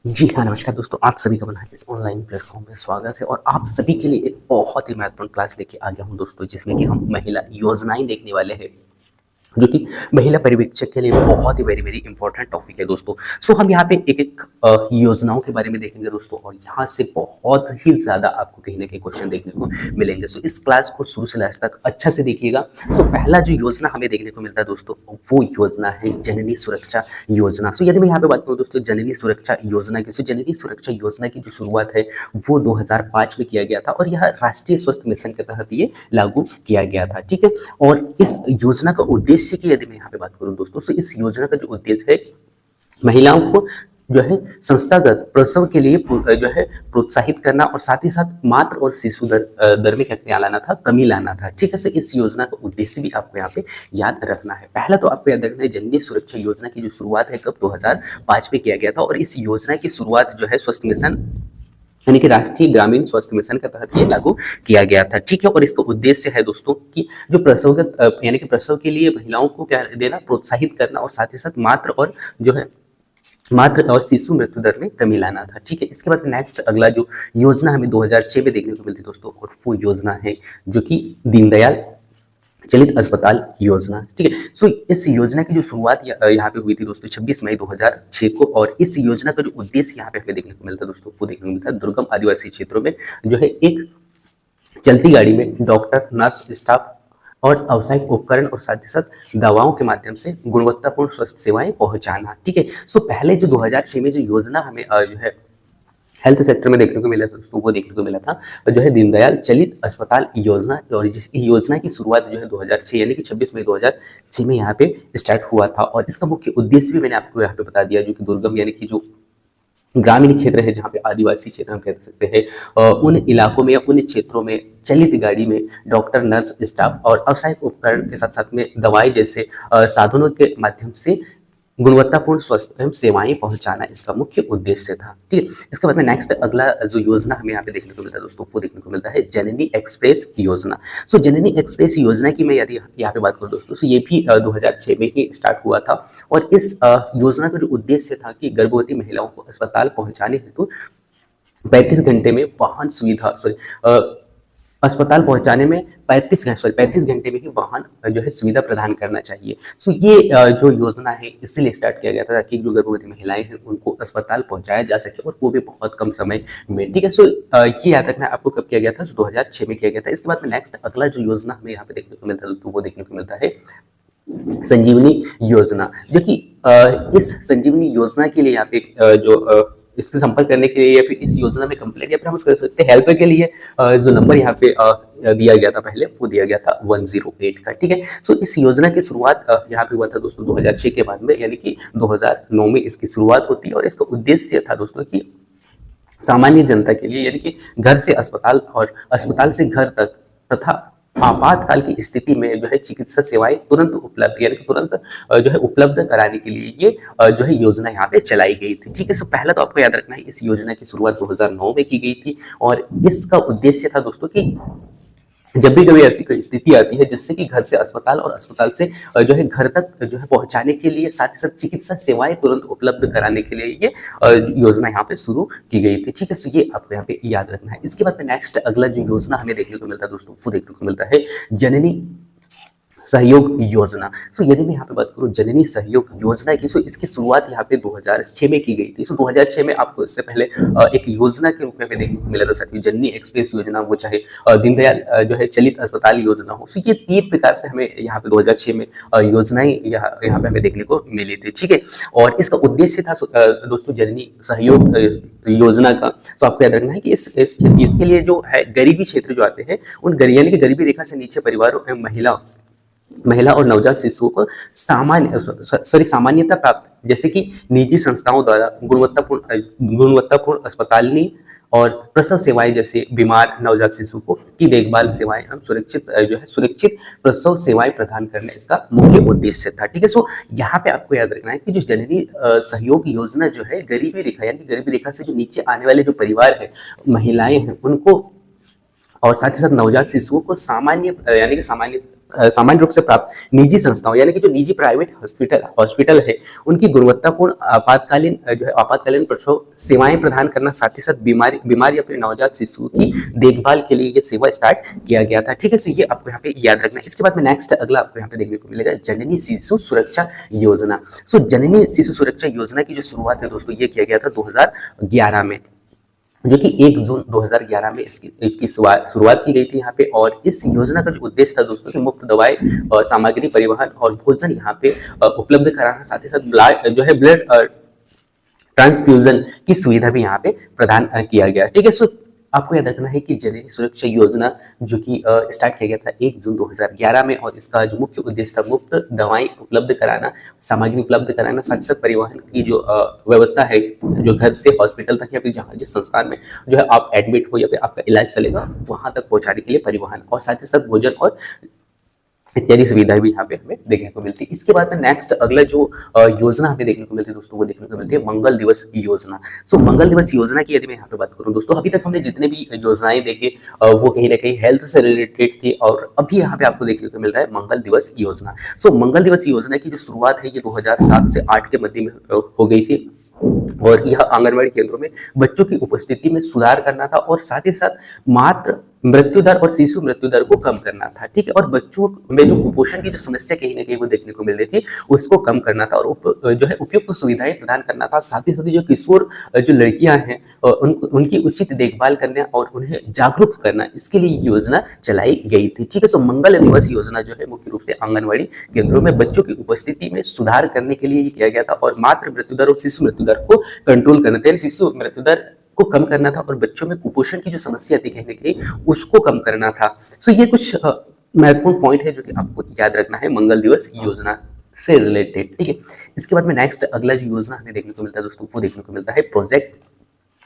जी हाँ, नमस्कार दोस्तों, आप सभी का अपना इस ऑनलाइन प्लेटफ़ॉर्म में स्वागत है और आप सभी के लिए एक बहुत ही महत्वपूर्ण क्लास लेके आ गया हूँ दोस्तों, जिसमें कि हम महिला योजनाएँ देखने वाले हैं, जो कि महिला पर्यवेक्षक के लिए बहुत ही वेरी वेरी इंपॉर्टेंट टॉपिक है दोस्तों। सो हम यहाँ पे एक-एक योजनाओं के बारे में देखेंगे दोस्तों और यहाँ से बहुत ही ज़्यादा आपको कहीं न कहीं क्वेश्चन देखने को मिलेंगे। सो इस क्लास को शुरू से लास्ट तक अच्छा से देखिएगा। सो पहला जो योजना हमें देखने को मिलता है दोस्तों, वो योजना है जननी सुरक्षा योजना। सो यदि मैं यहाँ पे बात करूँ दोस्तों जननी सुरक्षा योजना की, सो जननी सुरक्षा योजना की जो शुरुआत है वो 2005 में किया गया था और यह राष्ट्रीय स्वास्थ्य मिशन के तहत ये लागू किया गया था, ठीक है। और इस योजना का उद्देश्य की यदि मैं यहाँ पे बात करूँ दोस्तों, तो इस योजना का जो उद्देश्य है महिलाओं को जो है संस्थागत प्रसव के लिए जो है प्रोत्साहित करना और साथ ही साथ मातृ और शिशु दर में क्या लाना था, कमी लाना था, ठीक है। इस योजना का उद्देश्य भी आपको यहाँ पे याद रखना है। पहला तो आपको याद रखना है जननी सुरक्षा योजना की जो शुरुआत है कब 2005 में किया गया था और इस योजना की शुरुआत जो है स्वास्थ्य मिशन यानी कि राष्ट्रीय ग्रामीण स्वास्थ्य मिशन के तहत ये लागू किया गया था, ठीक है। और इसका उद्देश्य है दोस्तों कि जो प्रसवगत यानी कि प्रसव के लिए महिलाओं को क्या देना, प्रोत्साहित करना और साथ ही साथ मातृ और जो है मातृ और शिशु मृत्यु दर में कमी लाना था, ठीक है। इसके बाद नेक्स्ट अगला जो योजना हमें 2006 में देखने को मिलती दोस्तों और वो योजना है जो कि दीनदयाल चलित अस्पताल योजना, ठीक है। सो इस योजना की जो शुरुआत यहाँ पे हुई थी दोस्तों 26 मई 2006 को और इस योजना का जो उद्देश्य यहाँ पे हमें देखने को मिलता है दोस्तों, वो देखने को मिलता है दुर्गम आदिवासी क्षेत्रों में जो है एक चलती गाड़ी में डॉक्टर, नर्स, स्टाफ और व्यावसायिक उपकरण और साथ ही साथ दवाओं के माध्यम से गुणवत्तापूर्ण स्वास्थ्य सेवाएं पहुंचाना, ठीक है। सो पहले जो 2006 में जो योजना हमें जो है हेल्थ सेक्टर में देखने को मिला था दोस्तों, वो देखने को मिला था जो है दीनदयाल चलित अस्पताल योजना और जिस योजना की शुरुआत जो है 2006 यानी कि 26 मई 2006 में यहाँ पे स्टार्ट हुआ था और इसका मुख्य उद्देश्य भी मैंने आपको यहाँ पे बता दिया, जो कि दुर्गम यानी कि जो ग्रामीण क्षेत्र है जहाँ पे आदिवासी क्षेत्र हम कह सकते हैं, उन इलाकों में या उन क्षेत्रों में चलित गाड़ी में डॉक्टर, नर्स, स्टाफ और व्यावसायिक उपकरण के साथ साथ में दवाई जैसे साधनों के माध्यम से गुणवत्तापूर्ण स्वास्थ्य एवं सेवाएं पहुंचाना इसका मुख्य उद्देश्य था, ठीक है। इसके बाद में नेक्स्ट अगला जो योजना हमें यहाँ पे देखने को मिलता है दोस्तों, वो देखने को मिलता है जननी एक्सप्रेस योजना। सो जननी एक्सप्रेस योजना की मैं यदि यहाँ पे बात करूँ दोस्तों, तो ये भी 2006 में ही स्टार्ट हुआ था और इस योजना का जो उद्देश्य था कि गर्भवती महिलाओं को अस्पताल पहुंचाने हेतु 35 घंटे में वाहन सुविधा अस्पताल पहुंचाने में 35 घंटे में ही वाहन जो है सुविधा प्रदान करना चाहिए। सो ये जो योजना है इसीलिए स्टार्ट किया गया था ताकि जो गर्भवती महिलाएं हैं उनको अस्पताल पहुंचाया जा सके और वो भी बहुत कम समय में, ठीक है। सो ये याद रखना आपको कब किया गया था, 2006 में किया गया था। इसके बाद में नेक्स्ट अगला जो योजना हमें यहाँ पे देखने को मिलता है तो वो देखने को मिलता है संजीवनी योजना, जो कि इस संजीवनी योजना के लिए यहाँ पे इसके संपर्क करने के लिए या फिर इस योजना में कंप्लेंट या फिर हम कर सकते हैं हेल्प के लिए जो नंबर यहाँ पे दिया गया था पहले, वो दिया गया था 108 का, ठीक है। सो इस योजना की शुरुआत यहाँ पे हुआ था दोस्तों 2006 के बाद में, यानी कि 2009 में इसकी शुरुआत होती है और इसका उद्देश्य था दोस्तों कि सामान्य जनता के लिए यानी कि घर से अस्पताल और अस्पताल से घर तक तथा आपातकाल की स्थिति में जो है चिकित्सा सेवाएं तुरंत उपलब्ध यानी कि तुरंत जो है उपलब्ध कराने के लिए ये जो है योजना यहाँ पे चलाई गई थी, ठीक है। सो पहला तो आपको याद रखना है इस योजना की शुरुआत 2009 में की गई थी और इसका उद्देश्य था दोस्तों कि जब भी कभी ऐसी कोई स्थिति आती है जिससे कि घर से अस्पताल और अस्पताल से जो है घर तक जो है पहुंचाने के लिए साथ ही साथ चिकित्सा सेवाएं तुरंत उपलब्ध कराने के लिए ये योजना यहाँ पे शुरू की गई थी, ठीक है। सो ये आपको यहाँ पे याद रखना है। इसके बाद में नेक्स्ट अगला जो योजना हमें देखने को मिलता है दोस्तों, वो देखने को मिलता है जननी सहयोग योजना। सो यदि मैं यहाँ पे बात करूँ जननी सहयोग योजना की, सो इसकी शुरुआत यहाँ पे 2006 में की गई थी। सो 2006 में आपको इससे पहले एक योजना के रूप में देखने को मिला था साथियों, जननी एक्सप्रेस योजना, वो चाहे दीनदयाल जो है चलित अस्पताल योजना हो। सो ये 3 प्रकार से हमें यहाँ पे 2006 में योजनाएं यहाँ पे हमें देखने को मिली थी, ठीक है। और इसका उद्देश्य था दोस्तों जननी सहयोग योजना का, तो आपको याद रखना है कि इसके लिए जो है गरीबी क्षेत्र जो आते हैं उन यानी कि गरीबी रेखा से नीचे परिवारों एवं महिला और नवजात शिशुओं को सामान्यता प्राप्त जैसे कि निजी संस्थाओं द्वारा गुणवत्तापूर्ण अस्पतालनी और प्रसव सेवाएं जैसे बीमार नवजात शिशु को की देखभाल सेवाएं हम सुरक्षित प्रसव सेवाएं प्रदान करना इसका मुख्य उद्देश्य था, ठीक है। सो यहाँ पे आपको याद रखना है कि जो जननी सहयोग योजना जो है गरीबी रेखा यानी कि गरीबी रेखा से जो नीचे आने वाले जो परिवार है, महिलाएं हैं, उनको और साथ ही साथ नवजात शिशुओं को सामान्य रूप से प्राप्त निजी संस्थाओं यानी कि जो निजी प्राइवेट हॉस्पिटल है उनकी गुणवत्तापूर्ण आपातकालीन प्रसव सेवाएं प्रदान करना, साथ ही साथ बीमार या फिर नवजात शिशुओं की देखभाल के लिए ये सेवा स्टार्ट किया गया था। ठीक है, सो ये आपको यहाँ पे याद रखना है। इसके बाद में नेक्स्ट अगला आपको यहाँ पे देखने को मिलेगा जननी शिशु सुरक्षा योजना। सो जननी शिशु सुरक्षा योजना की जो शुरुआत है दोस्तों ये किया गया था 2011 में, जो कि 1 जून 2011 में इसकी शुरुआत की गई थी यहाँ पे। और इस योजना का जो उद्देश्य था दोस्तों कि मुफ्त दवाएं और सामग्री, परिवहन और भोजन यहाँ पे उपलब्ध कराना, साथ ही साथ ब्लड ट्रांसफ्यूजन की सुविधा भी यहाँ पे प्रदान किया गया। ठीक है, सो आपको याद रखना है कि जननी सुरक्षा योजना जो कि स्टार्ट किया गया था 1 जून 2011 में, और इसका जो मुख्य उद्देश्य था मुफ्त दवाएं उपलब्ध कराना, सामग्री उपलब्ध कराना, साथ ही साथ परिवहन की जो व्यवस्था है, जो घर से हॉस्पिटल तक या फिर जहाँ जिस संस्थान में जो है आप एडमिट हो या फिर आपका इलाज चलेगा वहां तक पहुंचाने के लिए परिवहन, और साथ ही साथ भोजन और इत्यादि सुविधाएं भी यहाँ पे हमें देखने को मिलती है। इसके बाद में नेक्स्ट अगला जो योजना हमें देखने को मिलती है दोस्तों, वो देखने को मिलती है मंगल दिवस योजना। सो मंगल दिवस योजना की यदि मैं यहाँ पे बात करूँ दोस्तों, अभी तक हमने जितने भी योजनाएं देखे वो कहीं ना कहीं हेल्थ से रिलेटेड थी, और अभी यहाँ पे आपको देखने को मिल रहा है मंगल दिवस योजना। सो मंगल दिवस योजना की जो शुरुआत है ये 2007 से 8 के मध्य में हो गई थी, और यह आंगनबाड़ी केंद्रों में बच्चों की उपस्थिति में सुधार करना था, और साथ ही साथ मात्र मृत्यु दर और शिशु मृत्यु दर को कम करना था। ठीक है, और बच्चों में जो कुपोषण की जो समस्या कहीं ना कहीं वो देखने को मिल रही थी उसको कम करना था, और जो है उपयुक्त सुविधाएं प्रदान करना था। साथ ही जो किशोर जो लड़कियां हैं उनकी उचित देखभाल करना और उन्हें जागरूक करना, इसके लिए योजना चलाई गई थी। ठीक है, सो मंगल दिवस योजना जो है मुख्य रूप से आंगनबाड़ी केंद्रों में बच्चों की उपस्थिति में सुधार करने के लिए किया गया था, और मात्र मृत्यु दर और शिशु मृत्यु दर को कंट्रोल करना था, शिशु मृत्यु दर को कम करना था, और बच्चों में कुपोषण की जो समस्या थी कहीं ना कहीं उसको कम करना था। सो ये कुछ महत्वपूर्ण पॉइंट है जो कि आपको याद रखना है मंगल दिवस योजना से रिलेटेड। ठीक है, इसके बाद में नेक्स्ट अगला जो योजना हमें देखने को मिलता है दोस्तों, वो देखने को मिलता है प्रोजेक्ट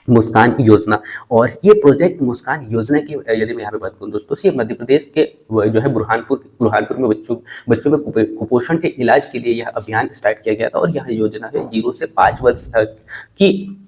मुस्कान योजना। और ये प्रोजेक्ट मुस्कान योजना की यदि मैं यहाँ पे बात करूँ दोस्तों, ये मध्य प्रदेश के जो है बुरहानपुर में बच्चों में कुपोषण के इलाज के लिए यह अभियान स्टार्ट किया गया था, और यह योजना है 0 से 5 वर्ष की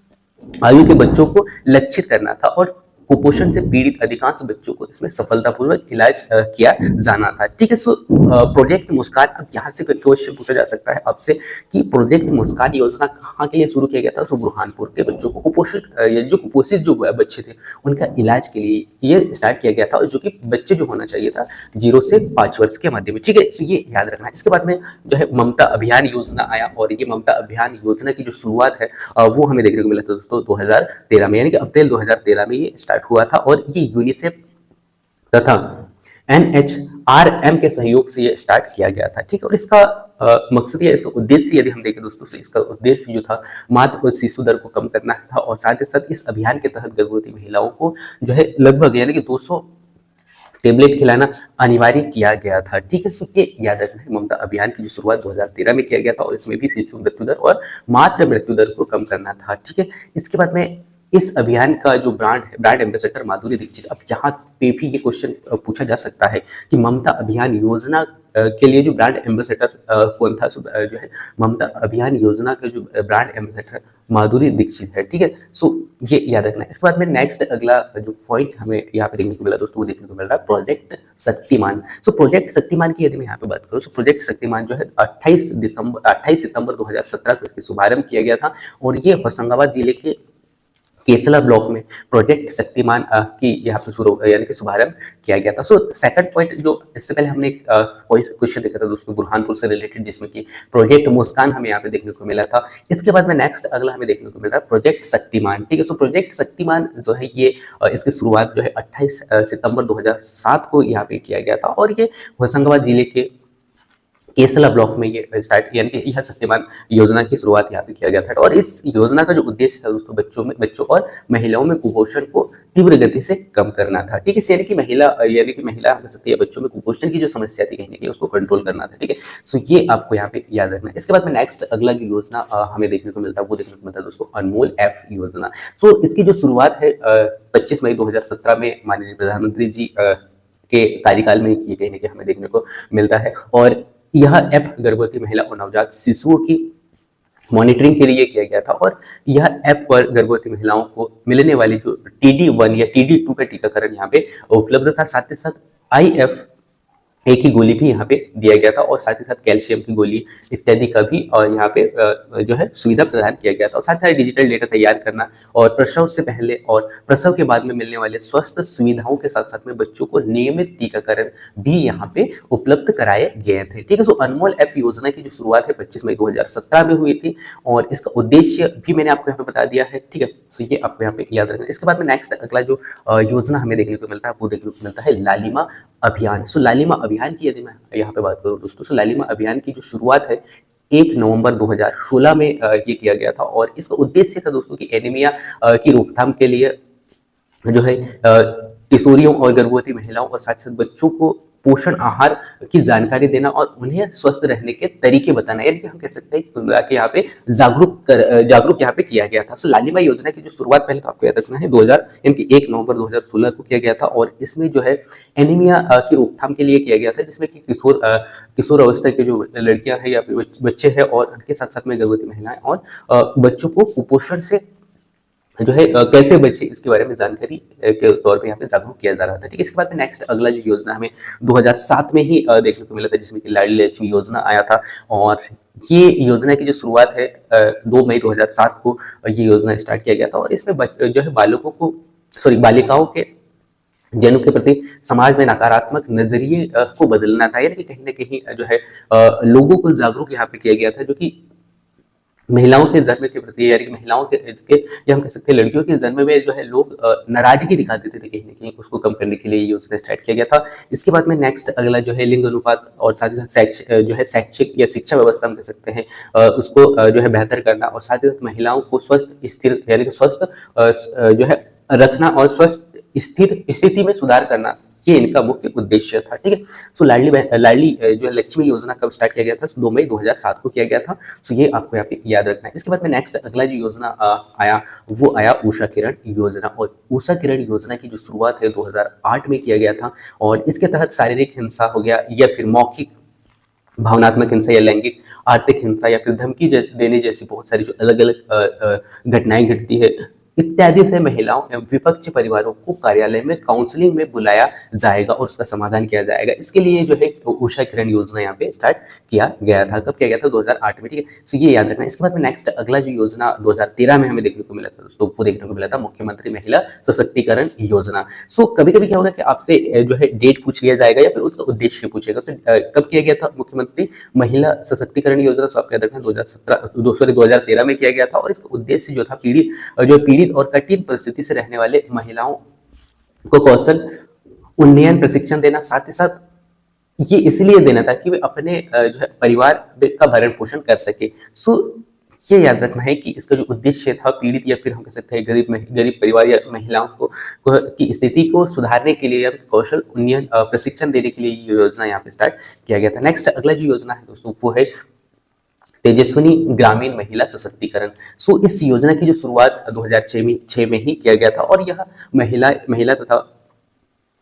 आयु के बच्चों को लक्षित करना था, और कुपोषण से पीड़ित अधिकांश बच्चों को इसमें सफलतापूर्वक इलाज किया जाना था। ठीक है, सो प्रोजेक्ट मुस्कान, अब यहाँ से क्वेश्चन पूछा जा सकता है आपसे कि प्रोजेक्ट मुस्कान योजना कहाँ के लिए शुरू किया गया था। सो बुरहानपुर के बच्चों को कुपोषित जो बच्चे थे उनका इलाज के लिए ये स्टार्ट किया गया था, और जो कि बच्चे जो होना चाहिए था 0 से 5 वर्ष के मध्य में। ठीक है, सो ये याद रखना है। इसके बाद में जो है ममता अभियान योजना आया, और ये ममता अभियान योजना की जो शुरुआत है वो हमें देखने को मिला था दोस्तों 2013 में, यानी कि अप्रैल 2013 में ये हुआ था, और ये यूनिसेफ तथा NHRM के सहयोग से ये स्टार्ट किया गया था। ठीक है, और इसका मकसद या इसका उद्देश्य यदि हम देखें दोस्तों, तो इसका उद्देश्य जो था मातृ और शिशु दर को कम करना था, और साथ ही साथ इस अभियान के तहत गर्भवती महिलाओं को जो है लगभग यानी कि 200 टेबलेट खिलाना अनिवार्य किया गया था। ठीक है, सो ये याद रखना है। ममता अभियान की जो शुरुआत 2013 में किया गया था, और इसमें भी शिशु मृत्यु दर और मातृ मृत्यु दर को कम करना था। ठीक है, इसके बाद में इस अभियान का जो ब्रांड एम्बेसडर माधुरी दीक्षित, अब यहाँ पे भी ये क्वेश्चन पूछा जा सकता है कि ममता अभियान योजना के लिए जो ब्रांड एम्बेसडर कौन था। जो है ममता अभियान योजना के जो ब्रांड एम्बेसडर माधुरी दीक्षित है। ठीक है, सो ये याद रखना है। इसके बाद में नेक्स्ट अगला जो पॉइंट हमें यहाँ पे देखने को मिला दोस्तों, वो देखने को मिल रहा है project Shaktimaan. So project Shaktimaan की यदि मैं यहाँ पे बात करूँ, सो प्रोजेक्ट शक्तिमान जो है 28 सितंबर 2017 को इसके शुभारंभ किया गया था, और ये होशंगाबाद जिले के केसला ब्लॉक में प्रोजेक्ट शक्तिमान की यहाँ पे यानी कि शुभारंभ किया गया था। सो सेकंड पॉइंट, जो इससे पहले हमने क्वेश्चन देखा था दोस्तों बुरहानपुर से रिलेटेड, जिसमें कि प्रोजेक्ट मुस्कान हमें यहाँ पे देखने को मिला था। इसके बाद में नेक्स्ट अगला हमें देखने को मिल रहा है प्रोजेक्ट शक्तिमान। ठीक है, सो प्रोजेक्ट शक्तिमान जो है ये इसकी शुरुआत जो है 28 सितंबर 2007 को यहाँ पे किया गया था, और ये होशंगाबाद जिले के केसला ब्लॉक में ये स्टार्ट यानी कि यह शक्तिमान योजना की शुरुआत यहाँ पे किया गया था। और इस योजना का जो उद्देश्य है दोस्तों बच्चों और महिलाओं में कुपोषण को तीव्र गति से कम करना था। ठीक है, यानी कि महिला हो सकती है बच्चों में कुपोषण की जो समस्या थी कहीं ना कहीं उसको कंट्रोल करना था। ठीक है, सो ये आपको यहाँ पे याद रखना है। इसके बाद में नेक्स्ट अगला जो योजना हमें देखने को मिलता है वो देखने को मिलता है दोस्तों अनमोल एफ योजना। सो इसकी जो शुरुआत है 25 मई 2017 में माननीय प्रधानमंत्री जी के कार्यकाल में की कहीं ना कहीं हमें देखने को मिलता है, और यह ऐप गर्भवती महिला और नवजात शिशुओं की मॉनिटरिंग के लिए किया गया था। और यह ऐप पर गर्भवती महिलाओं को मिलने वाली जो TD1 या TD2 का टीकाकरण यहाँ पे उपलब्ध था। साथ ही साथ IF एक ही गोली भी यहाँ पे दिया गया था और साथ ही साथ कैल्शियम की गोली इत्यादि का भी और यहाँ पे जो है सुविधा प्रदान किया गया था। और साथ ही साथ डिजिटल डेटा तैयार करना और प्रसव से पहले और प्रसव के बाद में मिलने वाले स्वास्थ्य सुविधाओं के साथ साथ में बच्चों को नियमित टीकाकरण भी यहाँ पे उपलब्ध कराए गए थे। ठीक है, सो अनमोल ऐप योजना की जो शुरुआत है 25 मई 2017 में हुई थी और इसका उद्देश्य भी मैंने आपको यहाँ पे बता दिया है। ठीक है, सो ये आपको यहाँ पे याद रखना। इसके बाद में नेक्स्ट अगला जो योजना हमें देखने को मिलता है वो देखने को मिलता है लालिमा अभियान। सो लालिमा अभियान की यदि मैं यहाँ पे बात करूँ दोस्तों, सो लालिमा अभियान की जो शुरुआत है 1 नवंबर 2016 में ये किया गया था और इसका उद्देश्य था दोस्तों कि एनीमिया की रोकथाम के लिए जो है किशोरियों और गर्भवती महिलाओं और साथ साथ बच्चों को पोषण आहार की जानकारी देना और उन्हें स्वस्थ रहने के तरीके बताना, यानी कि हम कह सकते हैं कि यहाँ पे जागरूक यहाँ पे किया गया था। सो लालिमा योजना की जो शुरुआत पहले तो आपको याद रखना है 1 नवंबर 2016 को किया गया था और इसमें जो है एनीमिया की रोकथाम के लिए किया गया था, जिसमें कि किशोर अवस्था के जो लड़कियां हैं या फिर बच्चे हैं और उनके साथ साथ में गर्भवती महिलाएं और बच्चों को कुपोषण से जो है कैसे बचे इसके बारे में जानकारी के तौर पे यहाँ पे जागरूक किया जा रहा था। ठीक है, इसके बाद में नेक्स्ट अगला जो योजना हमें 2007 में ही देखने को मिला था, जिसमें कि लाडली लक्ष्मी योजना आया था और ये योजना की जो शुरुआत है 2 मई 2007 को ये योजना स्टार्ट किया गया था और इसमें जो है बालिकाओं के जन्म के प्रति समाज में नकारात्मक नजरिए को बदलना था, यानी कि कहीं ना कहीं जो है लोगों को जागरूक यहाँ पे किया गया था, जो कि महिलाओं के जन्म के प्रति यानी कि महिलाओं के या हम कह सकते हैं लड़कियों के जन्म में जो है लोग नाराजगी दिखा देते थे, कहीं ना कहीं उसको कम करने के लिए ये योजना स्टार्ट किया गया था। इसके बाद में नेक्स्ट अगला जो है लिंग अनुपात और साथ ही साथ जो है शैक्षिक या शिक्षा व्यवस्था हम कह सकते हैं उसको जो है बेहतर करना और साथ ही साथ महिलाओं को स्वस्थ स्थिर यानी कि स्वस्थ जो है रखना और स्वस्थ स्थिर स्थिति में सुधार करना, ये इनका मुख्य उद्देश्य था। ठीक है, सो लाडली जो है लक्ष्मी योजना कब स्टार्ट किया गया था? 2 मई 2007 को किया गया था। सो ये आपको यहाँ पे याद रखना है। इसके बाद में नेक्स्ट अगला जो योजना आया वो आया उषा किरण योजना और उषा किरण योजना की जो शुरुआत है 2008 में किया गया था और इसके तहत शारीरिक हिंसा हो गया या फिर मौखिक भावनात्मक हिंसा या लैंगिक आर्थिक हिंसा या फिर धमकी देने जैसी बहुत सारी जो अलग अलग घटनाएं घटती है इत्यादि से महिलाओं एवं विपक्षी परिवारों को कार्यालय में काउंसलिंग में बुलाया जाएगा और उसका समाधान किया जाएगा। इसके लिए जो है उषा किरण योजना यहाँ पे स्टार्ट किया गया था। कब किया गया था? 2008 में। ठीक है, सो ये याद रखना। इसके बाद में नेक्स्ट अगला जो योजना 2013 में हमें देखने को मिला था दोस्तों, वो देखने को मिला था मुख्यमंत्री महिला सशक्तिकरण योजना। सो कभी कभी क्या होगा कि आपसे जो है डेट पूछ लिया जाएगा या फिर उसका उद्देश्य पूछेगा। तो कब किया गया था मुख्यमंत्री महिला सशक्तिकरण योजना? सो आपको याद रखना 2013 में किया गया था और इसका उद्देश्य जो था पीड़ित और कठिन परिस्थिति से रहने वाले महिलाओं को कौशल उन्नयन प्रशिक्षण देना, साथ ही साथ ये इसलिए देना था कि वे अपने जो है परिवार का भरण पोषण कर सके। सो ये याद रखना है कि इसका जो उद्देश्य था पीड़ित या फिर हम कह सकते हैं गरीब परिवार या महिलाओं को की स्थिति को सुधारने के लिए या कौशल उन्नयन प्रशिक्षण देने के लिए ये योजना यहाँ पे स्टार्ट किया गया था। नेक्स्ट अगला जो योजना है दोस्तों वो है तेजस्विनी ग्रामीण महिला सशक्तिकरण। सो इस योजना की जो शुरुआत 2006 में ही किया गया था और यह महिला तथा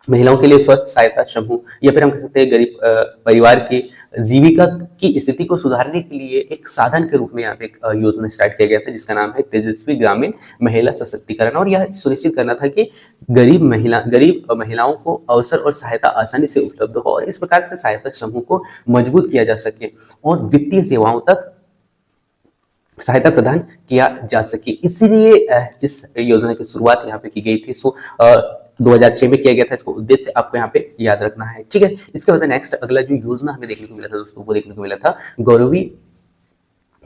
महिलाओं के लिए स्वस्थ सहायता समूह या फिर हम कह सकते हैं गरीब परिवार की जीविका की स्थिति को सुधारने के लिए एक साधन के रूप में यहाँ पे एक योजना स्टार्ट किया गया था जिसका नाम है तेजस्वी ग्रामीण महिला सशक्तिकरण। और यह सुनिश्चित करना था कि गरीब महिलाओं को अवसर और सहायता आसानी से उपलब्ध हो और इस प्रकार से सहायता समूह को मजबूत किया जा सके और वित्तीय सेवाओं तक सहायता प्रदान किया जा सके। इसीलिए इस योजना की शुरुआत यहाँ पे की गई थी। सो 2006 में किया गया था। इसका उद्देश्य आपको यहाँ पे याद रखना है। ठीक है, इसके बाद नेक्स्ट अगला जो योजना हमें देखने को मिला था दोस्तों वो देखने को मिला था गौरवी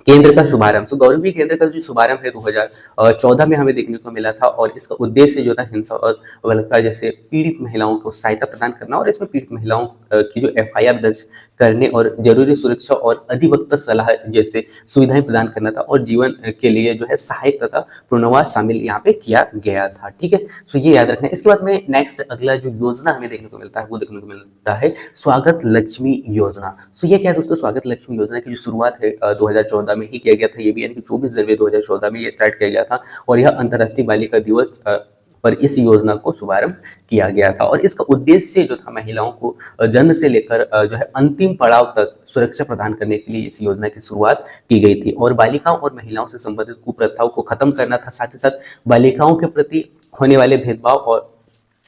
केंद्र का शुभारंभ। तो गौरवी केंद्र का जो शुभारंभ है 2014 में हमें देखने को मिला था और इसका उद्देश्य जो था हिंसा और बलात्कार जैसे पीड़ित महिलाओं को सहायता प्रदान करना और इसमें पीड़ित महिलाओं की जो FIR दर्ज करने और जरूरी सुरक्षा और अधिवक्ता सलाह जैसे सुविधाएं प्रदान करना था और जीवन के लिए जो है सहायक तथा पुनर्वास शामिल यहाँ पे किया गया था। ठीक है, सो ये याद रखना है। इसके बाद में नेक्स्ट अगला जो योजना हमें देखने को मिलता है वो देखने को मिलता है स्वागत लक्ष्मी योजना। सो ये क्या है दोस्तों? स्वागत लक्ष्मी योजना की जो शुरुआत है 2014 में ही किया गया था। ये भी यानी कि 24 जनवरी 2014 में ये स्टार्ट किया गया था और यह अंतर्राष्ट्रीय बालिका दिवस पर इस योजना को शुभारंभ किया गया था। और इसका उद्देश्य जो था महिलाओं को जन्म से लेकर जो है अंतिम पड़ाव तक सुरक्षा प्रदान करने के लिए इस योजना की शुरुआत की गई थी। और बालिकाओं और महिलाओं से संबंधित कुप्रथाओं को खत्म करना था, साथ ही साथ बालिकाओं के प्रति होने वाले भेदभाव और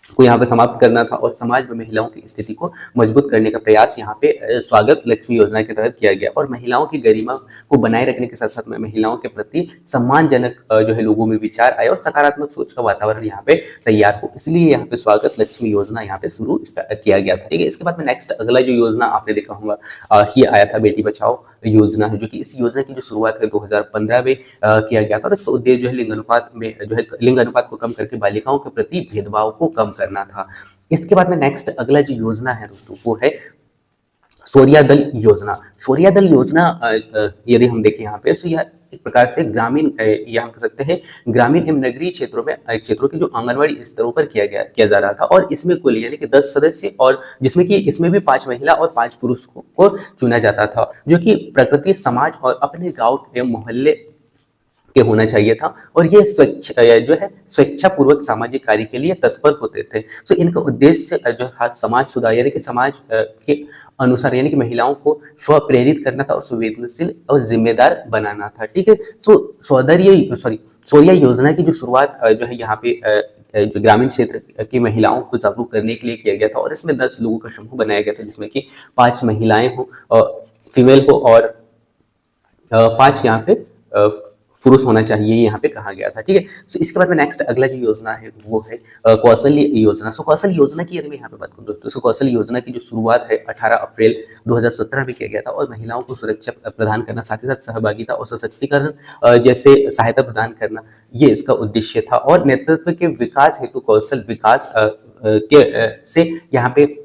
को यहाँ पे समाप्त करना था और समाज में महिलाओं की स्थिति को मजबूत करने का प्रयास यहाँ पे स्वागत लक्ष्मी योजना के तहत किया गया। और महिलाओं की गरिमा को बनाए रखने के साथ साथ में महिलाओं के प्रति सम्मानजनक जो है लोगों में विचार आए और सकारात्मक सोच का वातावरण यहाँ पे तैयार हो, इसलिए यहाँ पे स्वागत लक्ष्मी योजना यहाँ पे शुरू किया गया था। ठीक है, इसके बाद में नेक्स्ट अगला जो योजना आपने देखा होगा ये आया था बेटी बचाओ योजना है, जो कि इस योजना की जो शुरुआत है 2015 में किया गया था। और इसका उद्देश्य जो है लिंग अनुपात में जो है लिंग अनुपात को कम करके बालिकाओं के प्रति भेदभाव को कम करना था। इसके बाद में नेक्स्ट अगला जो योजना है दोस्तों वो है शौर्य दल योजना। शौर्य दल योजना यदि हम देखें यहाँ पे तो यह एक प्रकार से ग्रामीण या हम कह सकते हैं ग्रामीण एवं नगरीय क्षेत्रों के जो आंगनवाड़ी स्तरों पर किया जा रहा था। और इसमें कुल यानी कि 10 सदस्य और जिसमें कि इसमें भी 5 महिला और 5 पुरुष को चुना जाता था, जो कि प्रकृति, समाज और अपने गांव एवं मोहल्ले के होना चाहिए था। और ये जो है स्वेच्छापूर्वक सामाजिक कार्य के लिए तत्पर होते थे। तो इनका उद्देश्य जो था समाज सुधार यानी कि समाज के अनुसार यानी कि महिलाओं को स्व प्रेरित करना था और संवेदनशील और जिम्मेदार बनाना था। ठीक है, शौर्य योजना की जो शुरुआत जो है यहाँ पे जो ग्रामीण क्षेत्र की महिलाओं को जागरूक करने के लिए किया गया था। और इसमें 10 लोगों का समूह बनाया गया था, जिसमें कि 5 महिलाएं हो फीमेल हो और 5 यहाँ पे पुरुष होना चाहिए, यहाँ पे कहा गया था। ठीक है, तो इसके बाद में नेक्स्ट अगला जो योजना है वो है कौशल्य योजना। सो कौशल्य योजना की यदि मैं यहाँ पे बात करूँ दोस्तों, सो कौशल्य योजना की जो शुरुआत है 18 अप्रैल 2017 में किया गया था। और महिलाओं को सुरक्षा प्रदान करना, साथ ही साथ सहभागिता और सशक्तिकरण जैसे सहायता प्रदान करना, ये इसका उद्देश्य था। और नेतृत्व के विकास हेतु कौशल विकास से यहाँ पे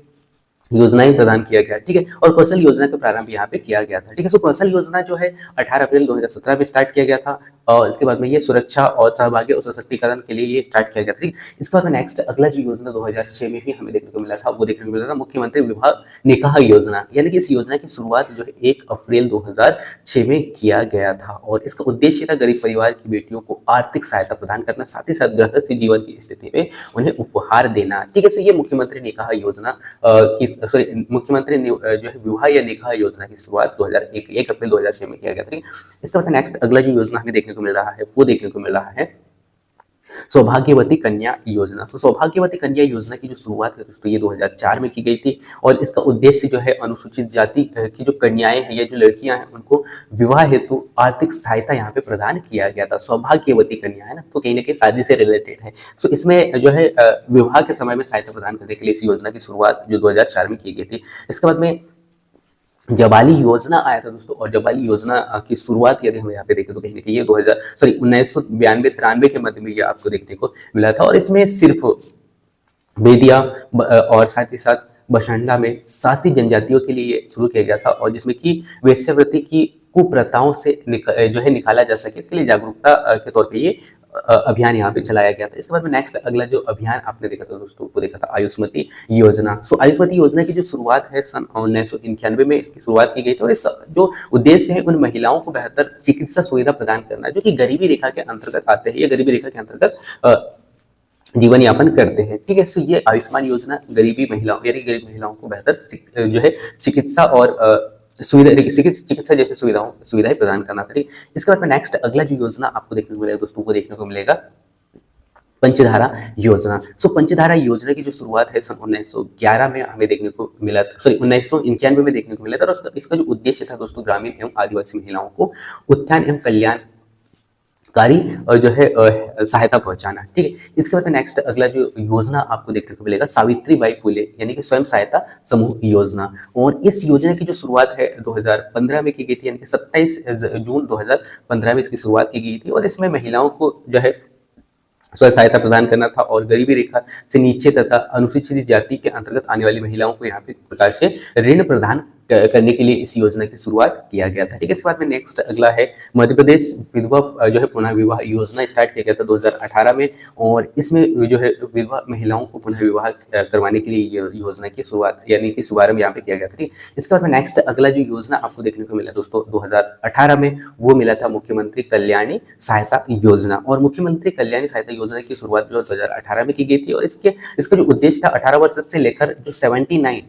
योजनाएं प्रदान किया गया। ठीक है, और कौशल योजना का प्रारंभ यहाँ पे किया गया था। ठीक है, सो कौशल योजना जो है 18 अप्रैल 2017 में स्टार्ट किया गया था। और इसके बाद में ये सुरक्षा और सहभागी और सशक्तिकरण के लिए ये स्टार्ट किया गया था। ठीक, इसके बाद में नेक्स्ट अगला जो योजना 2006 में भी हमें देखने को मिला था, वो देखने को मिला था मुख्यमंत्री विवाह निकाह योजना। यानी कि इस योजना की शुरुआत जो है 1 अप्रैल 2006 में किया गया था। और इसका उद्देश्य था गरीब परिवार की बेटियों को आर्थिक सहायता प्रदान करना, साथ ही साथ गृहस्थी जीवन की स्थिति में उन्हें उपहार देना। ठीक है, सो ये मुख्यमंत्री निकाह योजना मुख्यमंत्री जो है विवाह या निकाह योजना की शुरुआत 1 अप्रैल 2006 में किया गया था। इसके बाद नेक्स्ट अगला जो योजना हमें देखने को मिल रहा है वो देखने को मिल रहा है सौभाग्यवती कन्या योजना। तो सौभाग्यवती कन्या योजना की जो शुरुआत है दोस्तों ये 2004 में की गई थी। और इसका उद्देश्य जो है अनुसूचित जाति की जो कन्याएं हैं या जो लड़कियां हैं उनको विवाह हेतु आर्थिक सहायता यहाँ पे प्रदान किया गया था। सौभाग्यवती कन्या है ना, तो कहीं ना कहीं शादी से रिलेटेड है। तो इसमें जो है विवाह के समय में सहायता प्रदान करने के लिए इस योजना की शुरुआत जो 2004 में की गई थी। इसके बाद में जबाली योजना आया था दोस्तों। और जबाली योजना की शुरुआत यदि हम यहाँ पे देखें तो कहीं ना कहीं ये 1992-93 के मध्य में ये आपको देखने को मिला था। और इसमें सिर्फ बेदिया और साथ ही साथ बछंडा में सासी जनजातियों के लिए ये शुरू किया गया था। और जिसमें कि वेश्यावृत्ति की कुप्रथाओं से जो है निकाला जा सके, इसके लिए जागरूकता के तौर पे ये अभियान यहाँ पे चलाया गया था। इसके बाद में नेक्स्ट अगला जो अभियान आपने देखा था दोस्तों वो देखा था आयुष्मती योजना। सो आयुष्मती योजना की जो शुरुआत है सन 1991 में इसकी शुरुआत की गई थी। और इस जो उद्देश्य है उन महिलाओं को बेहतर चिकित्सा सुविधा प्रदान करना जो कि गरीबी रेखा के अंतर्गत आते हैं या गरीबी रेखा के अंतर्गत जीवन यापन करते हैं। ठीक है, सो ये आयुष्मान योजना गरीब महिलाओं को बेहतर जो है चिकित्सा और चिकित्सा जैसी सुविधाएं प्रदान करना था। ठीक, इसके बाद में नेक्स्ट अगला जो योजना आपको देखने को मिलेगा दोस्तों वो देखने को मिलेगा पंचधारा योजना। सो पंचधारा योजना की जो शुरुआत है सन 1911 में हमें देखने को मिला था, 1991 में देखने को मिला था। और इसका जो उद्देश्य था दोस्तों ग्रामीण एवं आदिवासी महिलाओं को उत्थान एवं कल्याणकारी और जो है सहायता पहुंचाना। ठीक है, इसके बाद नेक्स्ट अगला जो योजना आपको देखने को मिलेगा सावित्रीबाई फुले यानी कि स्वयं सहायता समूह योजना। और इस योजना की जो शुरुआत है 2015 में की गई थी, यानी कि 27 जून 2015 में इसकी शुरुआत की गई थी। और इसमें महिलाओं को जो है स्व सहायता प्रदान करना था और गरीबी रेखा से नीचे तथा अनुसूचित जाति के अंतर्गत आने वाली महिलाओं को यहाँ पे प्रकार से ऋण प्रदान करने के लिए इस योजना की शुरुआत किया गया था। ठीक है, इसके बाद में नेक्स्ट अगला है मध्य प्रदेश विधवा जो है पुनः विवाह योजना स्टार्ट किया गया था 2018 में, और इसमें जो है विधवा महिलाओं को पुनः विवाह करवाने के लिए ये योजना की शुरुआत यानी कि शुभारंभ यहाँ पे किया गया था। ठीक, इसके बाद में नेक्स्ट अगला जो योजना आपको देखने को मिला दोस्तों 2018 में, वो मिला था मुख्यमंत्री कल्याणी सहायता योजना। और मुख्यमंत्री कल्याणी सहायता योजना की शुरुआत जो 2018 में की गई थी, और इसका जो उद्देश्य था 18 वर्ष से लेकर जो 79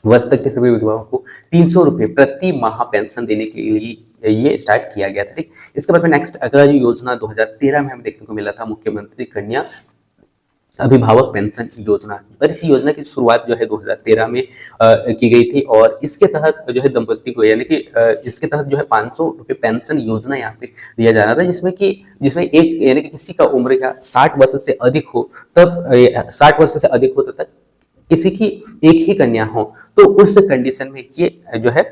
वर्ष तक के सभी विधवाओं को 300 रुपये प्रति माह पेंशन देने के लिए ये स्टार्ट किया गया था। ठीक, इसके बाद में नेक्स्ट अगला जो योजना 2013 में हमें देखने को मिला था मुख्यमंत्री कन्या अभिभावक पेंशन योजना, और इस योजना की शुरुआत जो है 2013 में की गई थी, और इसके तहत जो है दंपत्ति को यानी कि इसके तहत जो है 500 रुपये पेंशन योजना यहाँ पे दिया जा रहा था, जिसमें एक यानी कि किसी का उम्र या 60 वर्ष से अधिक हो, तब 60 वर्ष से अधिक हो तब किसी की एक ही कन्या हो, तो उस कंडीशन में ये जो है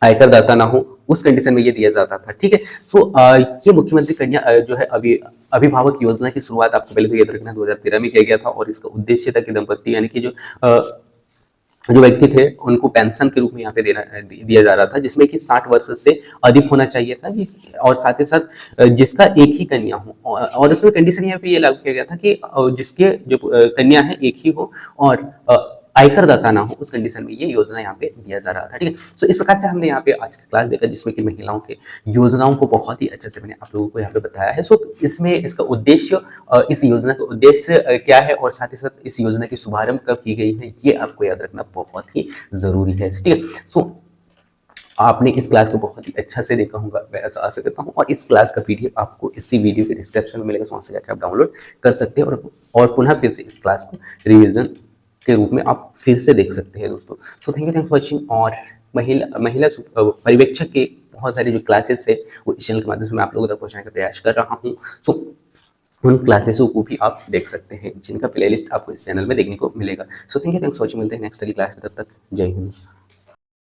आयकर दाता ना हो, उस कंडीशन में ये दिया जाता था। ठीक है, सो ये मुख्यमंत्री कन्या जो है अभिभावक योजना की शुरुआत आपको पहले तो याद रखना 2013 में किया गया था, और इसका उद्देश्य था कि दंपत्ति यानी कि जो व्यक्ति थे उनको पेंशन के रूप में यहाँ पे दिया जा रहा था, जिसमें कि 60 वर्ष से अधिक होना चाहिए था, और साथ ही साथ जिसका एक ही कन्या हो, और उसमें कंडीशन यहाँ पे ये लागू किया गया था कि जिसके जो कन्या है एक ही हो और आयकर दाता ना हो, उस कंडीशन में ये योजना यहाँ पे दिया जा रहा था। ठीक है, सो इस प्रकार से हमने यहाँ पे आज का क्लास देखा, जिसमें कि महिलाओं के योजनाओं को बहुत ही अच्छे से मैंने आप लोगों को यहाँ पे बताया है। सो इसमें इसका उद्देश्य, इस योजना का उद्देश्य क्या है, और साथ ही साथ इस योजना की शुभारंभ कब की गई है, ये आपको याद रखना बहुत ही जरूरी है। ठीक है, सो आपने इस क्लास को बहुत ही अच्छा से देखा होगा, मैं ऐसा आशा करता हूँ, और इस क्लास का पीडीएफ आपको इसी वीडियो के डिस्क्रिप्शन में मिलेगा, वहाँ से जाकर आप डाउनलोड कर सकते हैं, और पुनः फिर से इस क्लास को रिवीजन के रूप में आप फिर से देख सकते हैं दोस्तों। So thank you for watching, और महिला पर्यवेक्षक के बहुत सारे जो क्लासेस है वो इस चैनल के माध्यम से मैं आप लोगों तक पहुंचाने का प्रयास कर रहा हूँ। सो उन क्लासेसों को भी आप देख सकते हैं, जिनका प्लेलिस्ट आपको इस चैनल में देखने को मिलेगा। So thank you for watching, मिलते हैं नेक्स्ट अगली क्लास में, तब तक जय हिंद।